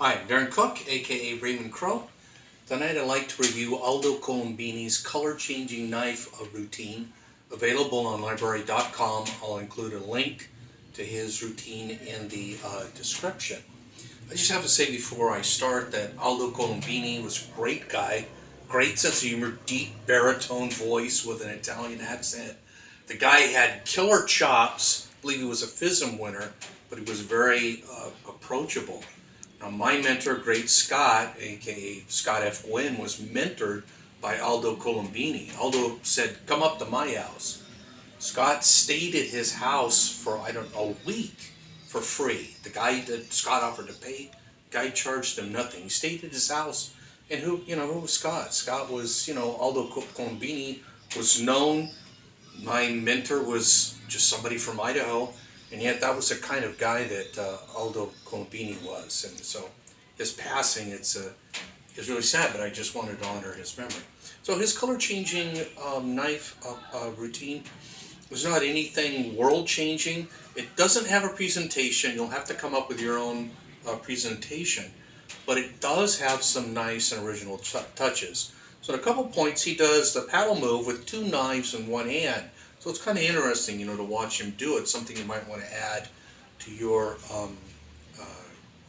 Hi, I'm Darrin Cook, aka Raymonde Crow. Tonight I'd like to review Aldo Colombini's color changing knife routine, available on library.com. I'll include a link to his routine in the description. I just have to say before I start that Aldo Colombini was a great guy, great sense of humor, deep baritone voice with an Italian accent. The guy had killer chops. I believe he was a FISM winner, but he was very approachable. Now, my mentor, Great Scott, aka Scott F. Gwynn, was mentored by Aldo Colombini. Aldo said, "Come up to my house." Scott stayed at his house for, a week for free. The guy that Scott offered to pay, guy charged him nothing. He stayed at his house. And who was Scott? Scott was, Aldo Colombini was known. My mentor was just somebody from Idaho. And yet that was the kind of guy that Aldo Colombini was. And so his passing, it's really sad, but I just wanted to honor his memory. So his color-changing knife routine was not anything world-changing. It doesn't have a presentation. You'll have to come up with your own presentation. But it does have some nice and original touches. So at a couple points, he does the paddle move with two knives in one hand. So it's kind of interesting, to watch him do it. Something you might want to add to your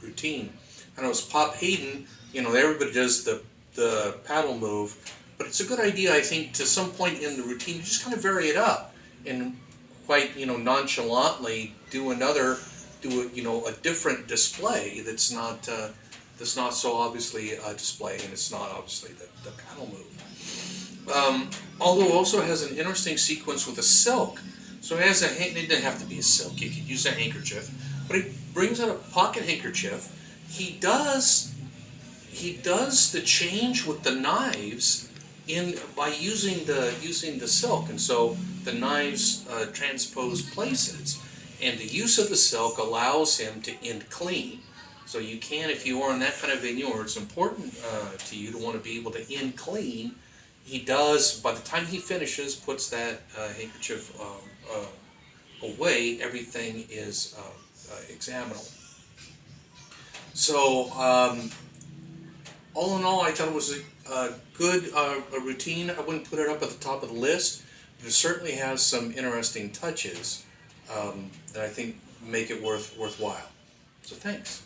routine. I know it's Pop Hayden. Everybody does the paddle move, but it's a good idea, I think, to some point in the routine, to just kind of vary it up and quite, nonchalantly do a different display that's not so obviously a display, and it's not obviously the paddle move. Aldo also has an interesting sequence with a silk. So it didn't have to be a silk, you could use a handkerchief, but he brings out a pocket handkerchief. He does the change with the knives by using the silk, and so the knives transpose places, and the use of the silk allows him to end clean. So you can, if you are in that kind of venue, or it's important to you to want to be able to end clean, he does, by the time he finishes, puts that handkerchief away, everything is examinable. So, all in all, I thought it was a good routine. I wouldn't put it up at the top of the list, but it certainly has some interesting touches that I think make it worthwhile. So thanks.